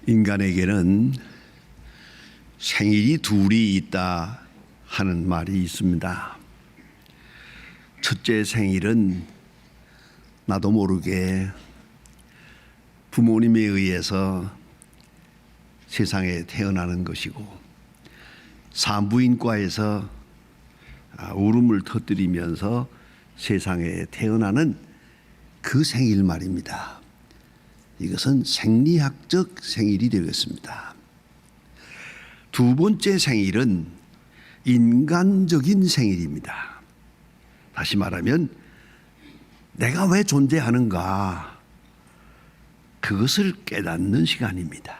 인간에게는 생일이 둘이 있다 하는 말이 있습니다. 첫째 생일은 나도 모르게 부모님에 의해서 세상에 태어나는 것이고, 산부인과에서 울음을 터뜨리면서 세상에 태어나는 그 생일 말입니다. 이것은 생리학적 생일이 되겠습니다. 두 번째 생일은 인간적인 생일입니다. 다시 말하면 내가 왜 존재하는가, 그것을 깨닫는 시간입니다.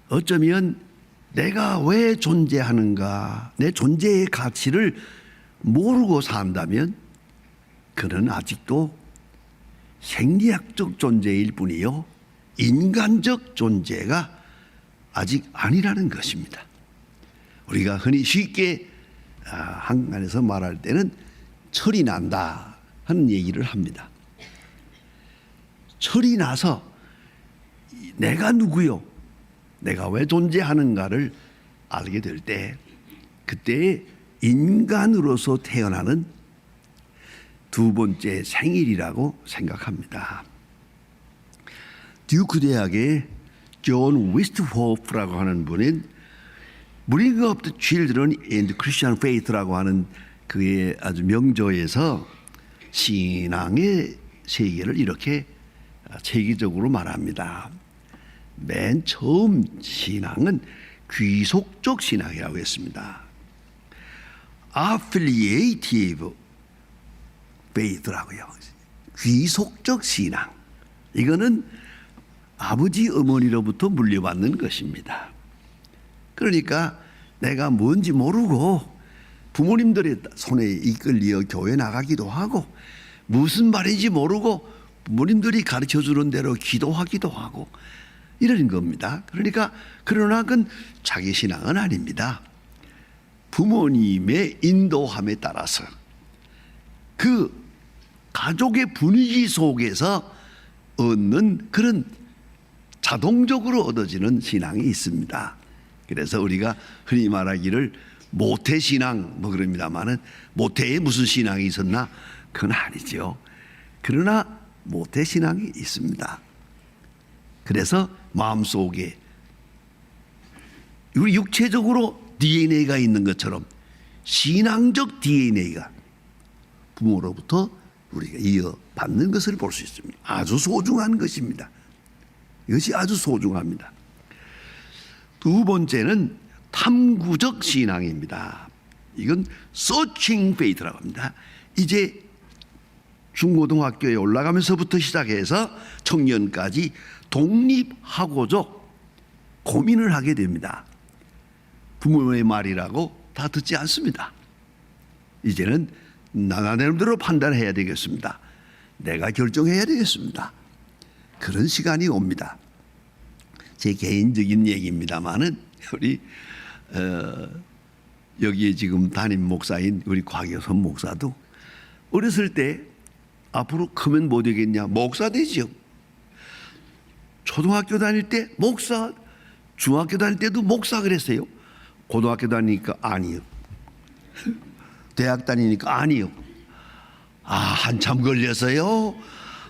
어쩌면 내가 왜 존재하는가, 내 존재의 가치를 모르고 산다면 그는 아직도 생리학적 존재일 뿐이요, 인간적 존재가 아직 아니라는 것입니다. 우리가 흔히 쉽게 한간에서 말할 때는 철이 난다 하는 얘기를 합니다. 철이 나서 내가 누구요, 내가 왜 존재하는가를 알게 될 때, 그때 인간으로서 태어나는 두 번째 생일이라고 생각합니다. 듀크 대학의 존 위스트호프라고 하는 분은 Bring Up the Children in the Christian Faith라고 하는 그의 아주 명저에서 신앙의 세계를 이렇게 체계적으로 말합니다. 맨 처음 신앙은 귀속적 신앙이라고 했습니다. Affiliative faith라고요. 귀속적 신앙. 이거는 아버지 어머니로부터 물려받는 것입니다. 그러니까 내가 뭔지 모르고 부모님들의 손에 이끌려 교회 나가기도 하고, 무슨 말인지 모르고 부모님들이 가르쳐주는 대로 기도하기도 하고 이런 겁니다. 그러니까 그러나 그건 자기 신앙은 아닙니다. 부모님의 인도함에 따라서 그 가족의 분위기 속에서 얻는 그런 자동적으로 얻어지는 신앙이 있습니다. 그래서 우리가 흔히 말하기를 모태신앙 뭐 그럽니다마는, 모태에 무슨 신앙이 있었나? 그건 아니죠. 그러나 모태신앙이 있습니다. 그래서 마음속에 우리 육체적으로 DNA가 있는 것처럼 신앙적 DNA가 부모로부터 우리가 이어받는 것을 볼 수 있습니다. 아주 소중한 것입니다. 이것이 아주 소중합니다. 두 번째는 탐구적 신앙입니다. 이건 Searching Faith라고 합니다. 이제 중고등학교에 올라가면서부터 시작해서 청년까지 독립하고자 고민을 하게 됩니다. 부모의 말이라고 다 듣지 않습니다. 이제는 나름대로 판단해야 되겠습니다. 내가 결정해야 되겠습니다. 그런 시간이 옵니다. 제 개인적인 얘기입니다만은 우리 여기에 지금 담임 목사인 우리 곽여선 목사도 어렸을 때 앞으로 크면 뭐 되겠냐, 목사 되죠. 초등학교 다닐 때 목사, 중학교 다닐 때도 목사 그랬어요. 고등학교 다니니까 아니요. 대학 다니니까 아니요. 한참 걸렸어요.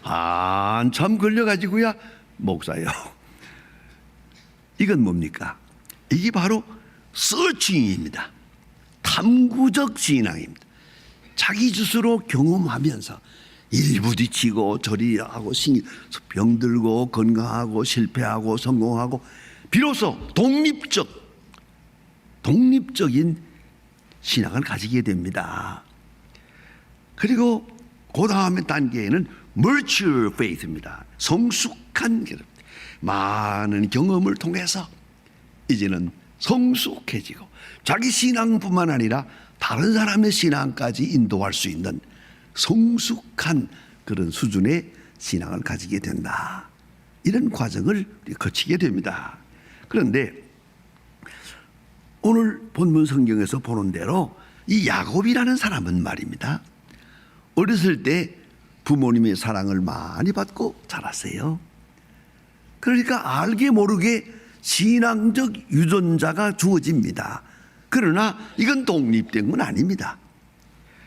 한참 걸려가지고야 목사요. 이건 뭡니까? 이게 바로 서칭입니다. 탐구적 신앙입니다. 자기 스스로 경험하면서 일 부딪히고 저리 하고 병들고 건강하고 실패하고 성공하고 비로소 독립적인 신앙을 가지게 됩니다. 그리고 그 다음에 단계에는 mature faith입니다. 성숙한 결혼. 많은 경험을 통해서 이제는 성숙해지고 자기 신앙뿐만 아니라 다른 사람의 신앙까지 인도할 수 있는 성숙한 그런 수준의 신앙을 가지게 된다. 이런 과정을 거치게 됩니다. 그런데 오늘 본문 성경에서 보는 대로 이 야곱이라는 사람은 말입니다, 어렸을 때 부모님의 사랑을 많이 받고 자랐어요. 그러니까 알게 모르게 신앙적 유전자가 주어집니다. 그러나 이건 독립된 건 아닙니다.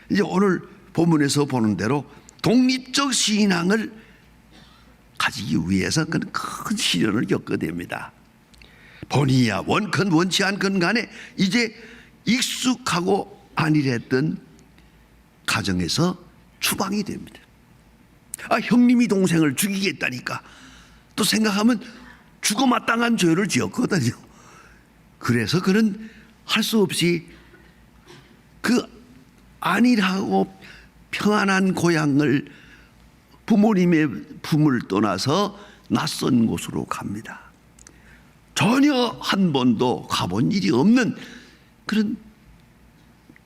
이제 오늘 본문에서 보는 대로 독립적 신앙을 가지기 위해서 큰 시련을 겪게 됩니다. 본의야 원컨 원치 않건 간에 이제 익숙하고 안일했던 가정에서 추방이 됩니다. 형님이 동생을 죽이겠다니까 또 생각하면 죽어 마땅한 죄를 지었거든요. 그래서 그는 할 수 없이 그 안일하고 평안한 고향을 부모님의 품을 떠나서 낯선 곳으로 갑니다. 전혀 한 번도 가본 일이 없는 그런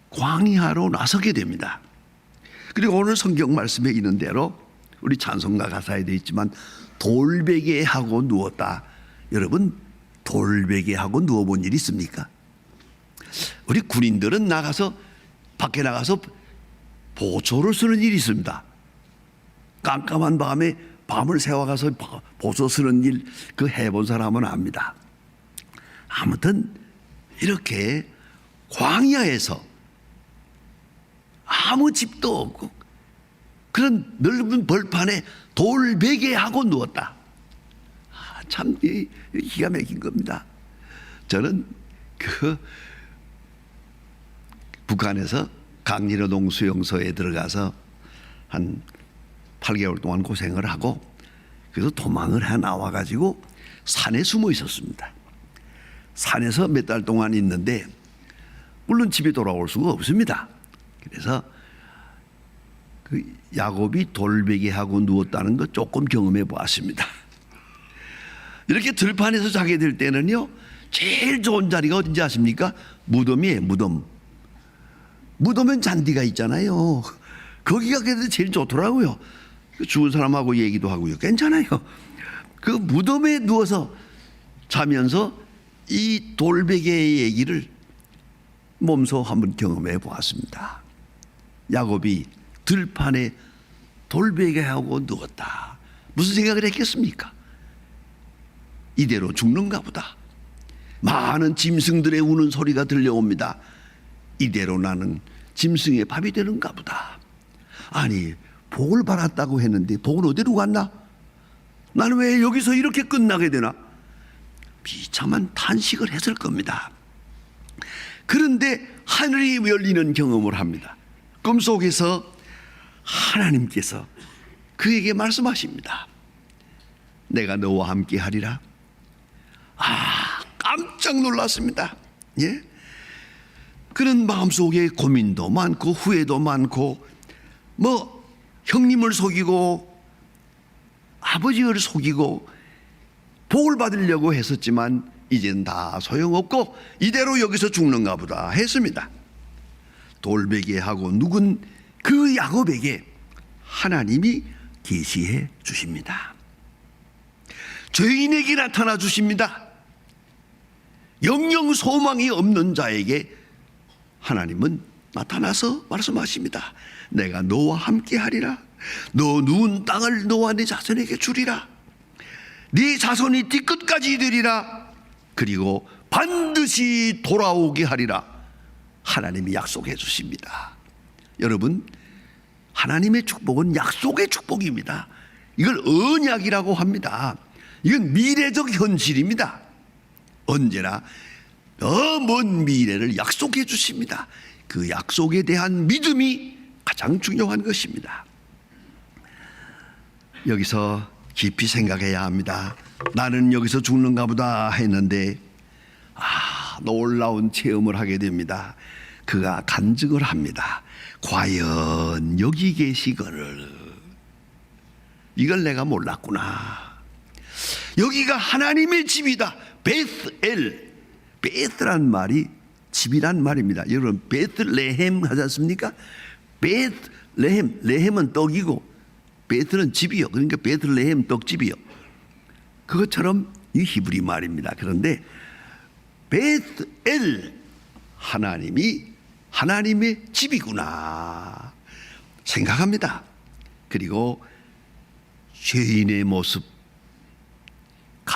광야로 나서게 됩니다. 그리고 오늘 성경 말씀에 있는 대로 우리 찬송가 가사에 되어 있지만 돌베개하고 누웠다. 여러분 돌베개하고 누워본 일 있습니까? 우리 군인들은 밖에 나가서 보초를 쓰는 일이 있습니다. 깜깜한 밤에 밤을 새워가서 보초 쓰는 일 그 해본 사람은 압니다. 아무튼 이렇게 광야에서 아무 집도 없고 그런 넓은 벌판에 돌베개하고 누웠다. 참 기가 막힌 겁니다. 저는 북한에서 강리로동 수용소에 들어가서 한 8개월 동안 고생을 하고 그래서 도망을 해 나와가지고 산에 숨어 있었습니다. 산에서 몇 달 동안 있는데 물론 집에 돌아올 수가 없습니다. 그래서 그 야곱이 돌베개하고 누웠다는 거 조금 경험해 보았습니다. 이렇게 들판에서 자게 될 때는요 제일 좋은 자리가 어딘지 아십니까? 무덤이에요. 무덤엔 잔디가 있잖아요. 거기가 그래도 제일 좋더라고요. 죽은 사람하고 얘기도 하고요. 괜찮아요. 그 무덤에 누워서 자면서 이 돌베개의 얘기를 몸소 한번 경험해 보았습니다. 야곱이 들판에 돌베개하고 누웠다. 무슨 생각을 했겠습니까? 이대로 죽는가 보다. 많은 짐승들의 우는 소리가 들려옵니다. 이대로 나는 짐승의 밥이 되는가 보다. 아니 복을 받았다고 했는데 복은 어디로 갔나? 나는 왜 여기서 이렇게 끝나게 되나? 비참한 탄식을 했을 겁니다. 그런데 하늘이 열리는 경험을 합니다. 꿈속에서 하나님께서 그에게 말씀하십니다. 내가 너와 함께 하리라. 깜짝 놀랐습니다. 예? 그는 마음속에 고민도 많고 후회도 많고 형님을 속이고 아버지를 속이고 복을 받으려고 했었지만 이젠 다 소용없고 이대로 여기서 죽는가 보다 했습니다. 돌베개하고 누군 그 야곱에게 하나님이 계시해 주십니다. 죄인에게 나타나 주십니다. 영영 소망이 없는 자에게 하나님은 나타나서 말씀하십니다. 내가 너와 함께 하리라. 너 누운 땅을 너와 네 자손에게 주리라. 네 자손이 뒤끝까지 이르리라. 그리고 반드시 돌아오게 하리라. 하나님이 약속해 주십니다. 여러분, 하나님의 축복은 약속의 축복입니다. 이걸 언약이라고 합니다. 이건 미래적 현실입니다. 언제나 더 먼 미래를 약속해 주십니다. 그 약속에 대한 믿음이 가장 중요한 것입니다. 여기서 깊이 생각해야 합니다. 나는 여기서 죽는가 보다 했는데 놀라운 체험을 하게 됩니다. 그가 간증을 합니다. 과연 여기 계시거늘 이걸 내가 몰랐구나. 여기가 하나님의 집이다. 베스엘, 베스란 말이 집이란 말입니다. 여러분 베들레헴 하지 않습니까? 베들레헴, 레헴은 떡이고 베들은 집이요. 그러니까 베들레헴 떡집이요. 그것처럼 이 히브리 말입니다. 그런데 베스엘, 하나님이 하나님의 집이구나 생각합니다. 그리고 죄인의 모습,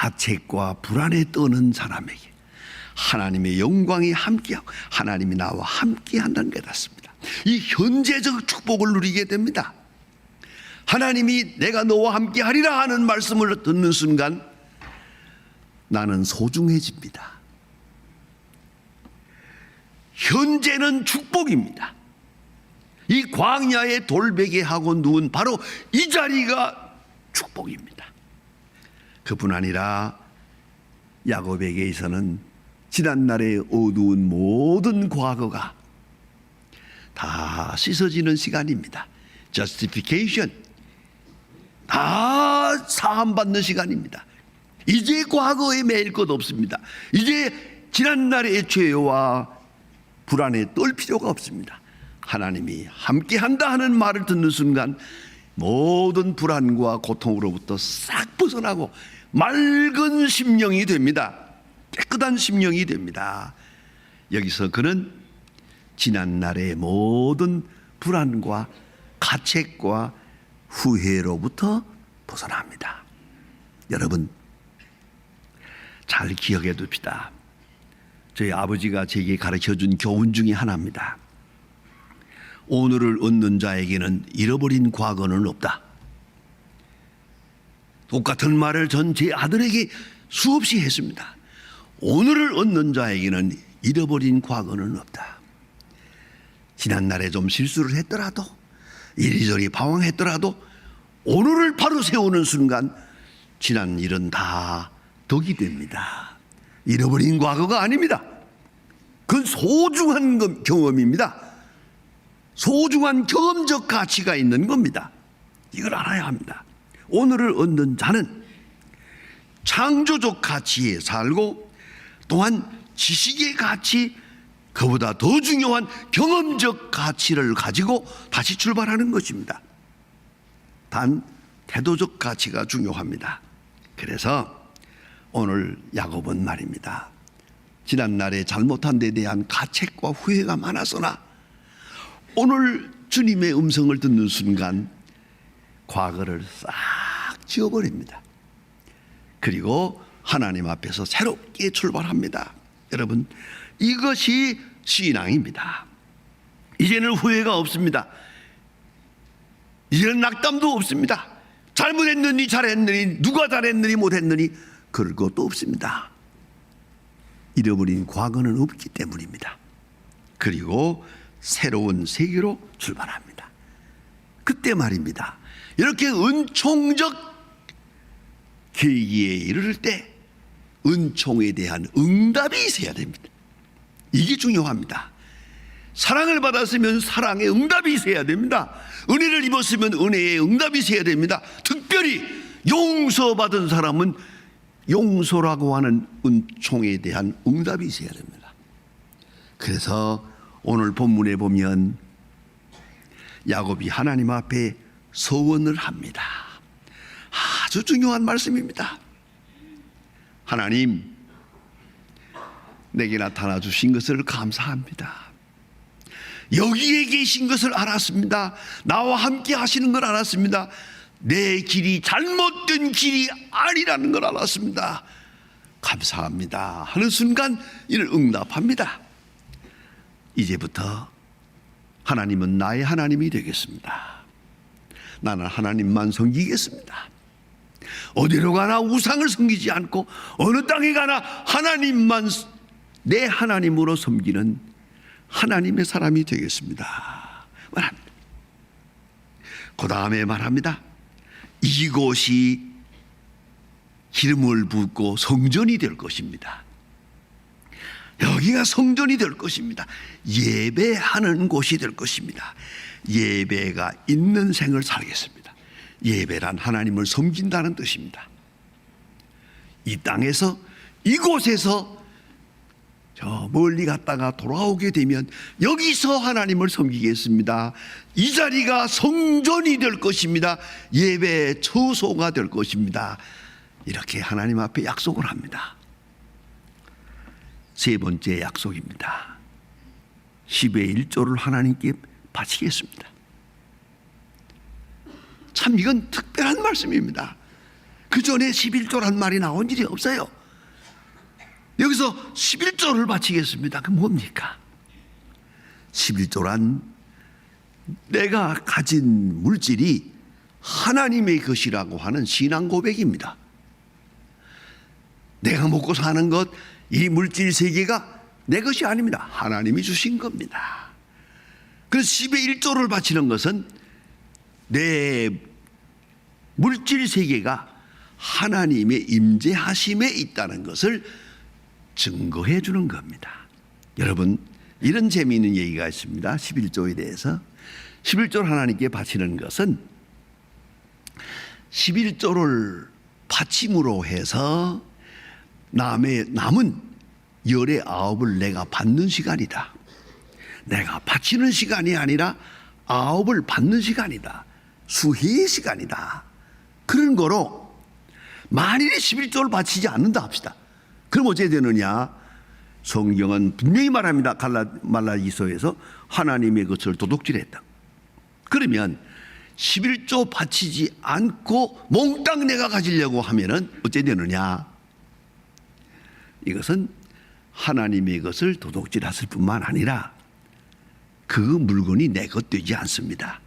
가책과 불안에 떠는 사람에게 하나님의 영광이 함께하고 하나님이 나와 함께한다는 게 닿습니다. 이 현재적 축복을 누리게 됩니다. 하나님이 내가 너와 함께하리라 하는 말씀을 듣는 순간 나는 소중해집니다. 현재는 축복입니다. 이 광야의 돌베개 하고 누운 바로 이 자리가 축복입니다. 그뿐 아니라 야곱에게서는 지난날의 어두운 모든 과거가 다 씻어지는 시간입니다. Justification, 다 사함받는 시간입니다. 이제 과거에 매일 것 없습니다. 이제 지난날의 죄와 불안에 떨 필요가 없습니다. 하나님이 함께한다 하는 말을 듣는 순간 모든 불안과 고통으로부터 싹 벗어나고 맑은 심령이 됩니다. 깨끗한 심령이 됩니다. 여기서 그는 지난날의 모든 불안과 가책과 후회로부터 벗어납니다. 여러분 잘 기억해 둡시다. 저희 아버지가 제게 가르쳐준 교훈 중에 하나입니다. 오늘을 얻는 자에게는 잃어버린 과거는 없다. 똑같은 말을 전 제 아들에게 수없이 했습니다. 오늘을 얻는 자에게는 잃어버린 과거는 없다. 지난날에 좀 실수를 했더라도 이리저리 방황했더라도 오늘을 바로 세우는 순간 지난 일은 다 덕이 됩니다. 잃어버린 과거가 아닙니다. 그건 소중한 경험입니다. 소중한 경험적 가치가 있는 겁니다. 이걸 알아야 합니다. 오늘을 얻는 자는 창조적 가치에 살고 또한 지식의 가치, 그보다 더 중요한 경험적 가치를 가지고 다시 출발하는 것입니다. 단 태도적 가치가 중요합니다. 그래서 오늘 야곱은 말입니다. 지난날에 잘못한 데 대한 가책과 후회가 많았으나 오늘 주님의 음성을 듣는 순간 과거를 싹 지워버립니다. 그리고 하나님 앞에서 새롭게 출발합니다. 여러분 이것이 신앙입니다. 이제는 후회가 없습니다. 이제는 낙담도 없습니다. 잘못했느니 잘했느니 누가 잘했느니 못했느니 그럴 것도 없습니다. 잃어버린 과거는 없기 때문입니다. 그리고 새로운 세계로 출발합니다. 그때 말입니다. 이렇게 은총적 계기에 이르를 때 은총에 대한 응답이 있어야 됩니다. 이게 중요합니다. 사랑을 받았으면 사랑의 응답이 있어야 됩니다. 은혜를 입었으면 은혜의 응답이 있어야 됩니다. 특별히 용서받은 사람은 용서라고 하는 은총에 대한 응답이 있어야 됩니다. 그래서 오늘 본문에 보면 야곱이 하나님 앞에 서원을 합니다. 아주 중요한 말씀입니다. 하나님, 내게 나타나 주신 것을 감사합니다. 여기에 계신 것을 알았습니다. 나와 함께 하시는 걸 알았습니다. 내 길이 잘못된 길이 아니라는 걸 알았습니다. 감사합니다 하는 순간 이를 응답합니다. 이제부터 하나님은 나의 하나님이 되겠습니다. 나는 하나님만 섬기겠습니다. 어디로 가나 우상을 섬기지 않고 어느 땅에 가나 하나님만 내 하나님으로 섬기는 하나님의 사람이 되겠습니다 말합니다. 그 다음에 말합니다. 이곳이 기름을 붓고 성전이 될 것입니다. 여기가 성전이 될 것입니다. 예배하는 곳이 될 것입니다. 예배가 있는 생을 살겠습니다. 예배란 하나님을 섬긴다는 뜻입니다. 이 땅에서 이곳에서 저 멀리 갔다가 돌아오게 되면 여기서 하나님을 섬기겠습니다. 이 자리가 성전이 될 것입니다. 예배의 처소가 될 것입니다. 이렇게 하나님 앞에 약속을 합니다. 세 번째 약속입니다. 10의 1조를 하나님께 바치겠습니다. 참 이건 특별한 말씀입니다. 그 전에 11조란 말이 나온 일이 없어요. 여기서 11조를 바치겠습니다. 그 뭡니까? 11조란 내가 가진 물질이 하나님의 것이라고 하는 신앙 고백입니다. 내가 먹고 사는 것, 이 물질 세계가 내 것이 아닙니다. 하나님이 주신 겁니다. 그래서 10의 1조를 바치는 것은 내 물질 세계가 하나님의 임재하심에 있다는 것을 증거해 주는 겁니다. 여러분, 이런 재미있는 얘기가 있습니다. 11조에 대해서. 11조를 하나님께 바치는 것은 11조를 바침으로 해서 남은 열의 9을 내가 받는 시간이다. 내가 바치는 시간이 아니라 9을 받는 시간이다. 수혜의 시간이다. 그런 거로 만일에 11조를 바치지 않는다 합시다. 그럼 어찌 되느냐? 성경은 분명히 말합니다. 말라기서에서 하나님의 것을 도둑질했다. 그러면 11조 바치지 않고 몽땅 내가 가지려고 하면은 어찌 되느냐? 이것은 하나님의 것을 도둑질했을 뿐만 아니라 그 물건이 내 것 되지 않습니다.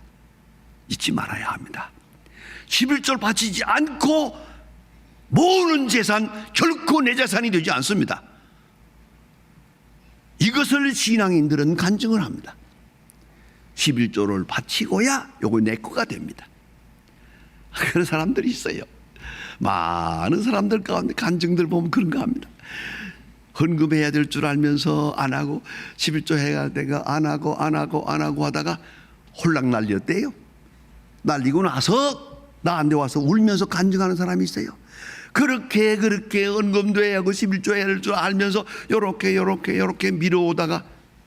잊지 말아야 합니다. 11조를 바치지 않고 모으는 재산 결코 내 재산이 되지 않습니다. 이것을 신앙인들은 간증을 합니다. 11조를 바치고야 요거 내 거가 됩니다. 그런 사람들이 있어요. 많은 사람들 가운데 간증들 보면 그런 거 합니다. 헌금해야 될 줄 알면서 안 하고 11조 해야 되가 안 하고 하다가 홀랑 날렸대요. 날리고 나서 나한테 와서 울면서 간증하는 사람이 있어요. 그렇게 헌금도 해야 하고 11조 해야 될 줄 알면서 요렇게 밀어오다가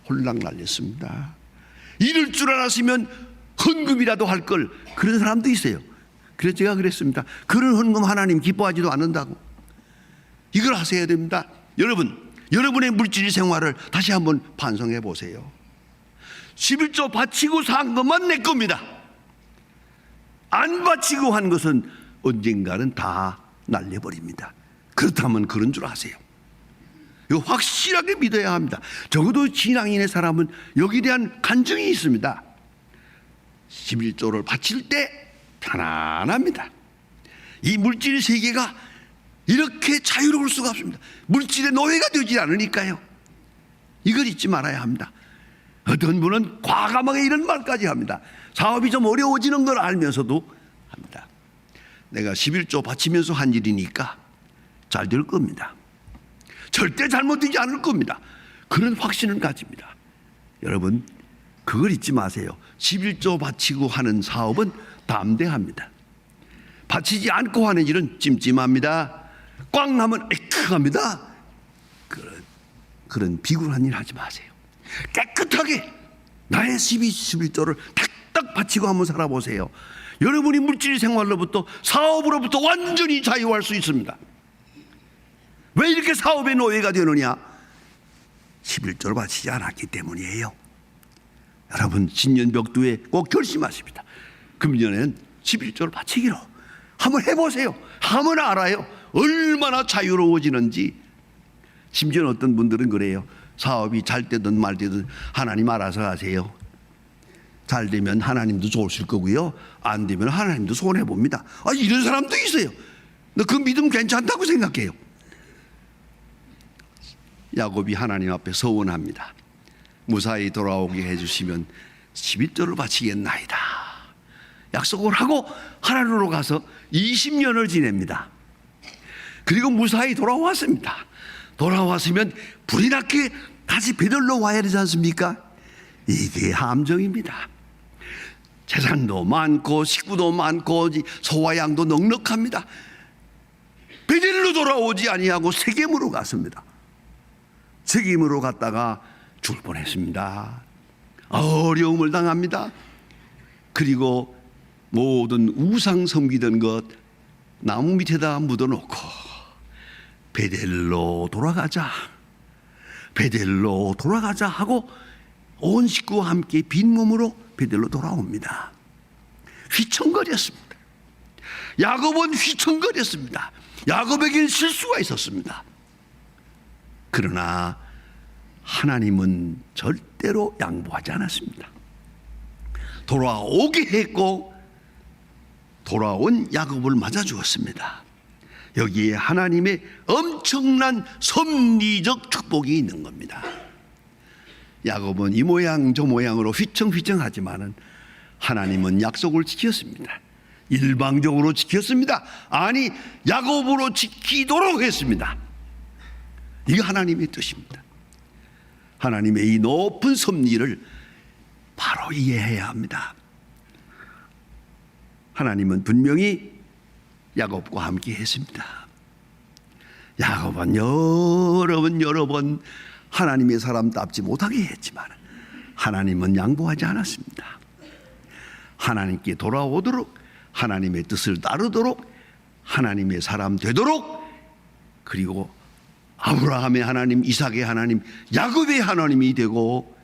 홀랑 날렸습니다. 이럴 줄 알았으면 헌금이라도 할 걸. 그런 사람도 있어요. 그래서 제가 그랬습니다. 그런 헌금 하나님 기뻐하지도 않는다고. 이걸 하셔야 됩니다. 여러분의 물질 생활을 다시 한번 반성해 보세요. 11조 바치고 산 것만 내 겁니다. 안 바치고 한 것은 언젠가는 다 날려버립니다. 그렇다면 그런 줄 아세요. 이거 확실하게 믿어야 합니다. 적어도 신앙인의 사람은 여기에 대한 간증이 있습니다. 11조를 바칠 때 편안합니다. 이 물질 세계가 이렇게 자유로울 수가 없습니다. 물질의 노예가 되지 않으니까요. 이걸 잊지 말아야 합니다. 어떤 분은 과감하게 이런 말까지 합니다. 사업이 좀 어려워지는 걸 알면서도 합니다. 내가 11조 바치면서 한 일이니까 잘 될 겁니다. 절대 잘못되지 않을 겁니다. 그런 확신을 가집니다. 여러분, 그걸 잊지 마세요. 11조 바치고 하는 사업은 담대합니다. 바치지 않고 하는 일은 찜찜합니다. 꽉 나면 애틋합니다. 그런 비굴한 일 하지 마세요. 깨끗하게 나의 11조를 탁탁 바치고 한번 살아보세요. 여러분이 물질 생활로부터 사업으로부터 완전히 자유할 수 있습니다. 왜 이렇게 사업의 노예가 되느냐? 11조를 바치지 않았기 때문이에요. 여러분, 신년벽두에 꼭 결심하십니다. 금년에는 11조를 바치기로 한번 해보세요. 하면 알아요. 얼마나 자유로워지는지. 심지어 어떤 분들은 그래요. 사업이 잘 되든 말 되든 하나님 알아서 하세요. 잘 되면 하나님도 좋으실 거고요. 안 되면 하나님도 손해봅니다. 이런 사람도 있어요. 그 믿음 괜찮다고 생각해요. 야곱이 하나님 앞에 서원합니다. 무사히 돌아오게 해주시면 11조를 바치겠나이다. 약속을 하고 하나님으로 가서 20년을 지냅니다. 그리고 무사히 돌아왔습니다. 돌아왔으면 불이 났게 다시 베들로 와야 되지 않습니까? 이게 함정입니다. 재산도 많고 식구도 많고 소와 양도 넉넉합니다. 베들로 돌아오지 아니하고 세겜으로 갔습니다. 세겜으로 갔다가 죽을 뻔했습니다. 어려움을 당합니다. 그리고 모든 우상 섬기던 것 나무 밑에다 묻어놓고 베델로 돌아가자 하고 온 식구와 함께 빈 몸으로 베델로 돌아옵니다. 휘청거렸습니다. 야곱은 휘청거렸습니다. 야곱에게는 실수가 있었습니다. 그러나 하나님은 절대로 양보하지 않았습니다. 돌아오게 했고 돌아온 야곱을 맞아주었습니다. 여기에 하나님의 엄청난 섭리적 축복이 있는 겁니다. 야곱은 이 모양 저 모양으로 휘청휘청하지만은 하나님은 약속을 지켰습니다. 일방적으로 지켰습니다. 아니, 야곱으로 지키도록 했습니다. 이게 하나님의 뜻입니다. 하나님의 이 높은 섭리를 바로 이해해야 합니다. 하나님은 분명히 야곱과 함께 했습니다. 야곱은 여러 번 하나님의 사람답지 못하게 했지만 하나님은 양보하지 않았습니다. 하나님께 돌아오도록, 하나님의 뜻을 따르도록, 하나님의 사람 되도록, 그리고 아브라함의 하나님, 이삭의 하나님, 야곱의 하나님이 되고,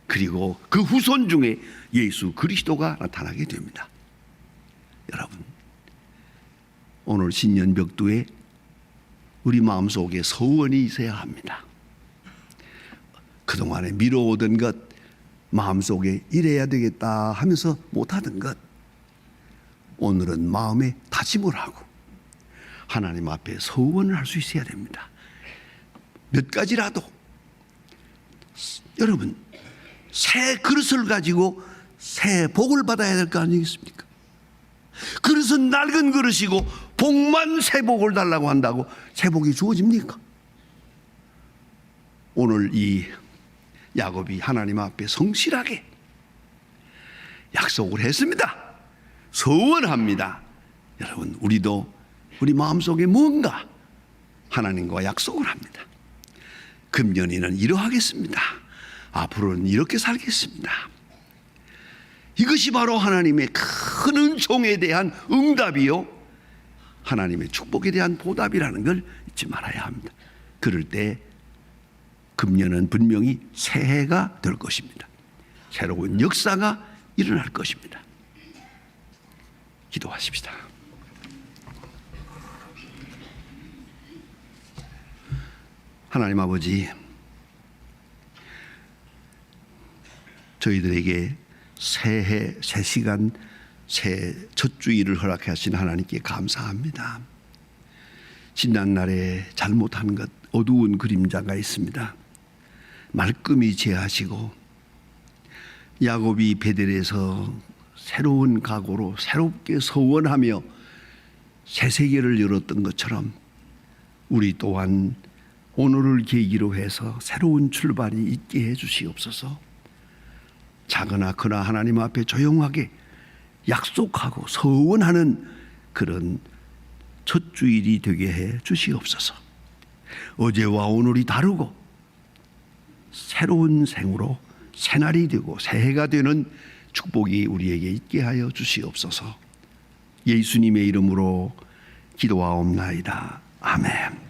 그리고 그 후손 중에 예수 그리스도가 나타나게 됩니다. 여러분, 오늘 신년 벽두에 우리 마음속에 소원이 있어야 합니다. 그동안에 미뤄오던 것, 마음속에 이래야 되겠다 하면서 못하던 것, 오늘은 마음에 다짐을 하고 하나님 앞에 소원을 할 수 있어야 됩니다. 몇 가지라도. 여러분, 새 그릇을 가지고 새 복을 받아야 될 거 아니겠습니까? 그릇은 낡은 그릇이고 복만 새 복을 달라고 한다고 새 복이 주어집니까? 오늘 이 야곱이 하나님 앞에 성실하게 약속을 했습니다. 소원합니다. 여러분, 우리도 우리 마음속에 뭔가 하나님과 약속을 합니다. 금년에는 이러하겠습니다. 앞으로는 이렇게 살겠습니다. 이것이 바로 하나님의 큰 은총에 대한 응답이요, 하나님의 축복에 대한 보답이라는 걸 잊지 말아야 합니다. 그럴 때 금년은 분명히 새해가 될 것입니다. 새로운 역사가 일어날 것입니다. 기도하십시다. 하나님 아버지, 저희들에게 새해, 새 시간, 새 첫 주일을 허락하신 하나님께 감사합니다. 지난날에 잘못한 것, 어두운 그림자가 있습니다. 말끔히 제하시고 야곱이 베델에서 새로운 각오로 새롭게 소원하며 새 세계를 열었던 것처럼 우리 또한 오늘을 계기로 해서 새로운 출발이 있게 해 주시옵소서. 작으나 크나 하나님 앞에 조용하게 약속하고 서원하는 그런 첫 주일이 되게 해 주시옵소서. 어제와 오늘이 다르고 새로운 생으로 새날이 되고 새해가 되는 축복이 우리에게 있게 하여 주시옵소서. 예수님의 이름으로 기도하옵나이다. 아멘.